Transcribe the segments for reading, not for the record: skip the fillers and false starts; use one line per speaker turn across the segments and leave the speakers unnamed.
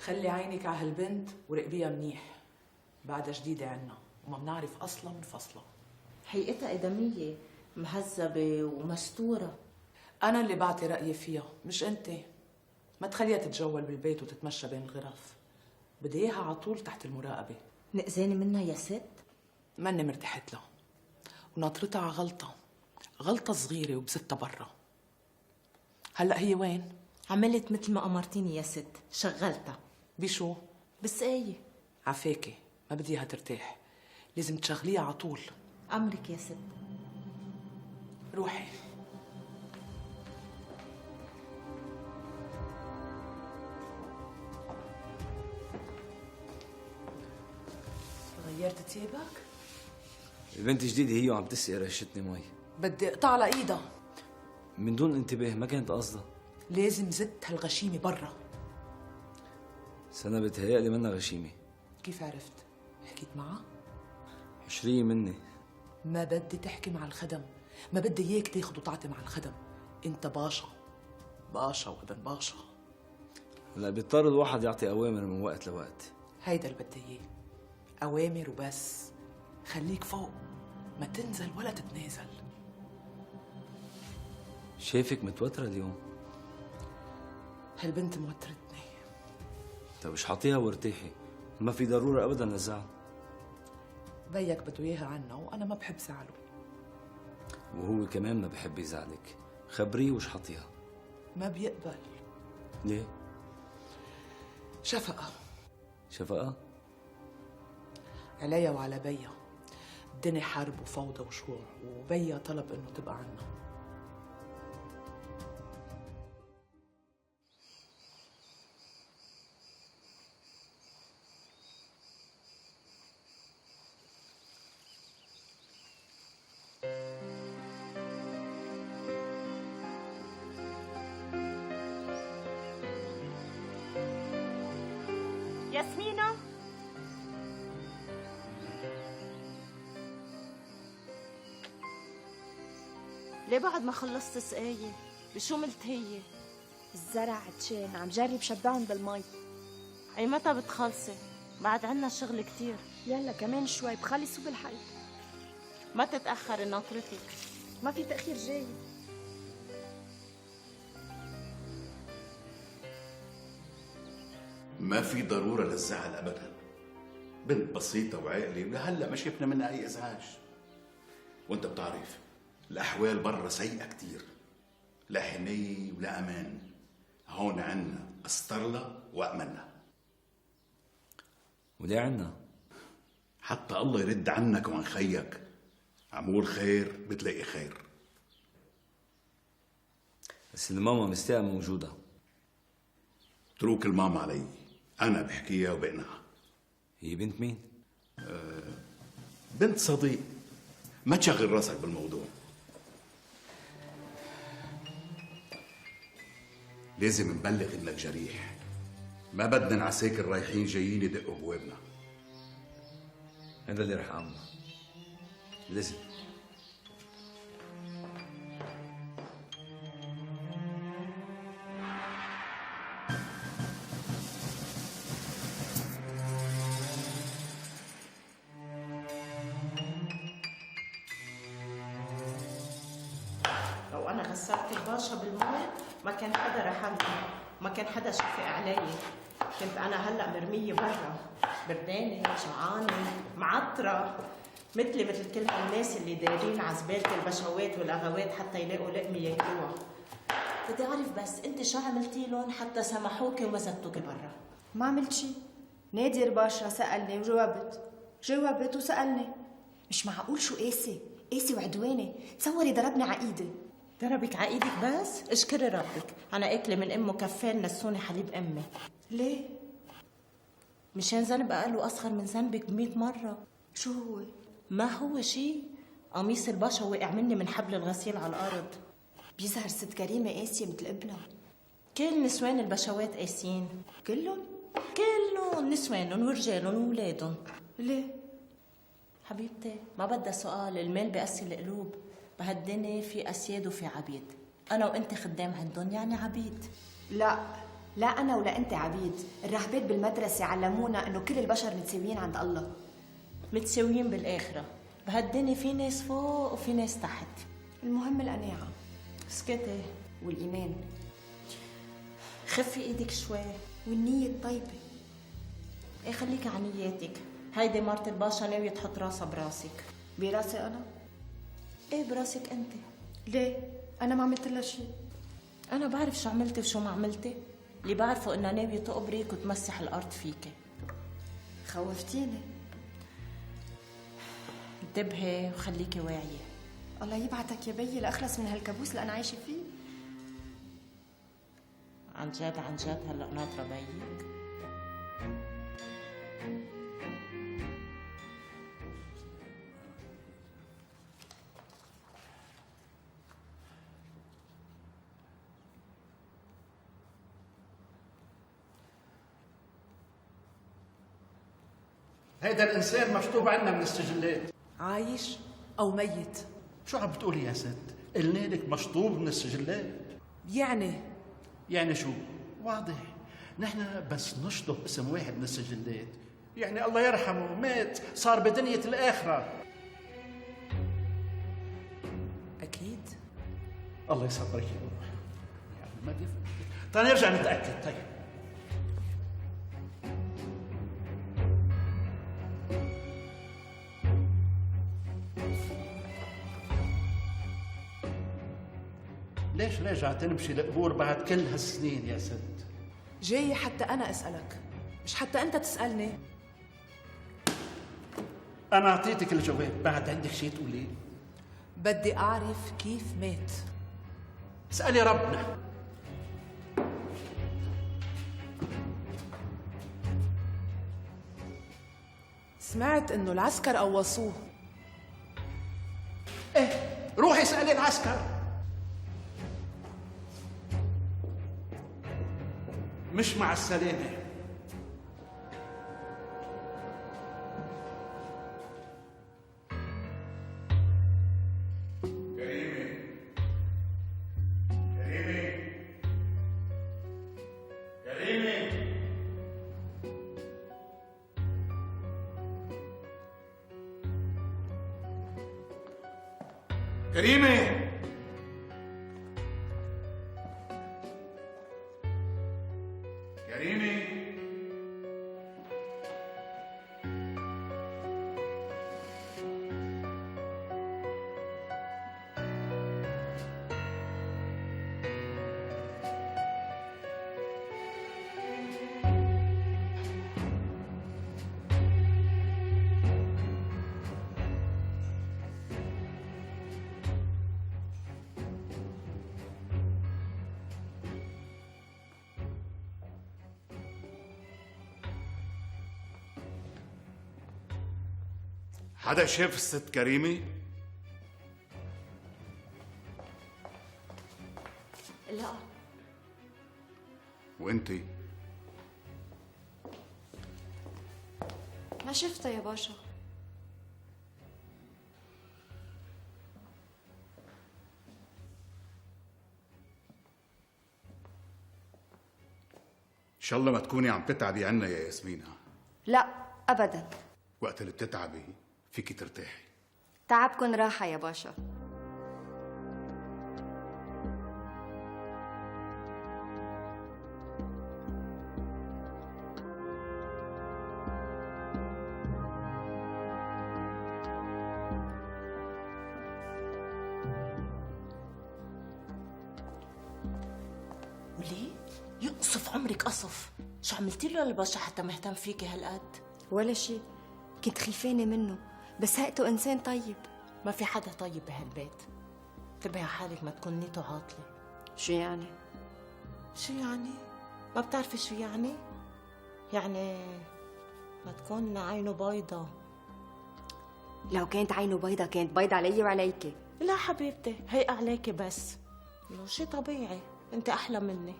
خلي عينك على هالبنت وراقبيها منيح. بعدها جديدة عنا وما بنعرف أصلا من فصلها.
هيئتها إدمية مهذبة ومستورة.
أنا اللي بعطي رأيي فيها مش أنت. ما تخليها تتجول بالبيت وتتمشى بين الغرف. بدي إياها على طول تحت المراقبة.
نقزاني منها يا ست؟
ماني مرتحت لها وناطرتها على غلطة صغيرة وبزتها برا. هلأ هي وين؟
عملت مثل ما أمرتيني يا ست، شغلتها.
بشو؟
بالسقاية.
عفاكي، ما بدي اياها ترتاح، لازم تشغليها على طول.
أمرك يا ست.
روحي. غيرت ثيابك؟
البنت جديدة هي وعم تسقي رشتني مي.
بدي اقطع على ايدها
من دون انتباه، ما كانت قصدها.
لازم زت هالغشيمة برا.
سنة بتهيألي منها غشيمة.
كيف عرفت؟ حكيت معها؟
حشرية مني.
ما بدي تحكي مع الخدم، ما بدي اياك تاخد وتعطي مع الخدم. انت باشا وابن باشا.
هلا بيضطر الواحد يعطي أوامر من وقت لوقت.
هيدا اللي بدي اياه، أوامر وبس. خليك فوق، ما تنزل ولا تتنازل.
شايفك متوترة اليوم.
هالبنت موترتني.
طيب مش حاطيها وارتاحي، ما في ضرورة أبدا للزعل.
بيك بده اياها عنا وانا ما بحب زعله.
وهو كمان ما بحب يزعلك، خبريه وش حاطيها.
ما بيقبل.
ليه؟
شفقة.
شفقة؟
عليا وعلى بيا الدنيا حرب وفوضى وشوع، وبيا طلب انه تبقى عنا.
ياسمينة، ليه بعد ما خلصت سقاية؟ بشو ملت هي؟
الزرع عطشان، عم جرب شبعهم بالمي.
أي متى بتخلصي؟ بعد عنا شغل كتير.
يلا كمان شوي بخلصوا بالحي.
ما تتأخري ناطرتك.
ما في تأخير جاي.
ما في ضرورة للزعل أبدا. بنت بسيطة وعاقلة ولهلا ما شفنا منها أي إزعاج. وأنت بتعرف الأحوال برا سيئة كتير، لا حنية ولا أمان. هون عنا أسترلا وأمنا.
وليه عنا؟
حتى الله يرد عنك وعن خيك. عمول خير بتلاقي خير.
بس الماما مستاءة موجودة.
اترك الماما علي، أنا بحكيها وبقنعها.
هي بنت مين؟
بنت صديق، ما تشغل راسك بالموضوع. لازم نبلغ انك جريح. ما بدنا عساكر رايحين جايين يدقوا بوابنا.
هذا اللي رح أعمله. لازم.
لو أنا غسلت الباشا بالمي ما كان حدا رحمني، ما كان حدا شفق علي. كنت أنا هلأ مرمية برا، بردانة، جوعانة، معطرة، مثلي مثل كل هالناس اللي دايرين على زبالة البشوات والأغوات حتى يلاقوا لقمة ياكلوها. بدي أعرف بس أنت شو عملتي لهم حتى سمحوكي ومزتوكي برا؟
ما عملت شي. نادي الباشا سألني وجاوبت وسألني. مش معقول شو قاسي وعدواني. تصوري ضربني على ايدي.
ضربك على ايدك بس؟ اشكري ربك، أنا أكلة من أمه كفان نسوني حليب أمي.
ليه؟
مشان ذنب أقل وأصغر من ذنبك ب100 مرة.
شو هو؟
ما هو شي. قميص الباشا وقع مني من حبل الغسيل على الأرض.
بيظهر ست كريمة قاسية مثل ابنها.
كل نسوان البشوات قاسيين.
كلهم
نسوانهم ورجالهم وولادهم.
ليه؟
حبيبتي ما بدها سؤال، المال بيقسي القلوب. بهالدنيا في أسياد وفي عبيد. أنا وأنت خدام عندهم يعني عبيد.
لا، لا أنا ولا أنت عبيد، الراهبات بالمدرسة علمونا إنه كل البشر متساويين عند الله.
متساويين بالآخرة، بهالدنيا في ناس فوق وفي ناس تحت.
المهم القناعة
اسكتي
والإيمان
خفي ايدك شوي.
والنية الطيبة.
ايه خليكي عن نياتك، هيدي مرت الباشا ناوية تحط راسها براسك.
براسي أنا؟
ايه براسك انت؟
ليه؟ أنا ما عملت لها شيء.
انا بعرف شو عملتي وشو ما عملتي، اللي بعرفه انها ناوية تقبرك وتمسح الارض فيكي.
خوفتيني.
انتبهي وخليكي واعية.
الله يبعتك يا بيي لأخلص من هالكابوس اللي أنا عايشة فيه.
عن جد عن جد هلا ناطرة بيك.
هيدا الإنسان مشطوب عنا من السجلات.
عايش أو ميت؟
شو عم بتقولي يا ست؟ قلنا لك مشطوب من السجلات. يعني شو؟ واضح، نحن بس نشطب اسم واحد من السجلات يعني الله يرحمه مات، صار بدنية الآخرة.
أكيد.
الله يصبرك يا روح. يعني ما بيفهم. طيب نرجع نتأكد. طيب ليش راجع تنبشي القبور بعد كل هالسنين يا ست؟
جاي حتى أنا أسألك، مش حتى أنت تسألني.
أنا أعطيتك الجواب، بعد عندك شيء تقوليه؟
بدي أعرف كيف مات.
اسألي ربنا.
سمعت إنه العسكر قوصوه.
إيه، روحي اسألي العسكر. مش مع السلامة.
كريمة كريمة حدا شاف الست كريمة؟
لا.
وانتي؟
ما شفتها يا باشا.
ان شاء الله ما تكوني عم تتعبي عنا يا ياسمينة.
لا أبدا.
وقت اللي بتتعبي فيكي ترتاحي.
تعبكن راحة يا باشا.
وليه؟ يقصف عمرك قصف. شو عملتي له للباشا حتى مهتم فيكي هالقد؟
ولا شيء، كنت خيفانة منه، بس هيئته إنسان طيب.
ما في حدا طيب بهالبيت. انتبهي على حالك ما تكون نيته عاطلة.
شو يعني؟
شو يعني؟ ما بتعرفي شو يعني؟ يعني ما تكون عينه بيضة.
لو كانت عينه بيضة كانت بيضة علي وعليكي.
لا حبيبتي، هي عليكي بس. لو شي طبيعي، انت احلى مني.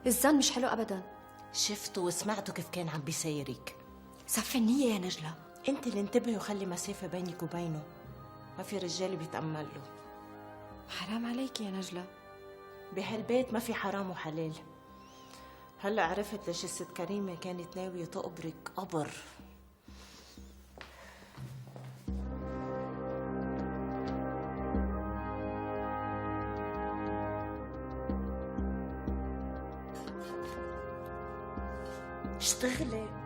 الظن مش حلو أبدا.
شفته وسمعته كيف كان عم بيسايرك.
صفي النية يا نجلة.
انت اللي انتبهي وخلي مسافة بينك وبينه. ما في رجال بيتأمل له.
حرام عليك يا نجلة.
بهالبيت ما في حرام وحلال. هلا عرفت ليش الست كريمة كانت ناوية تقبرك قبر. اشتغلي.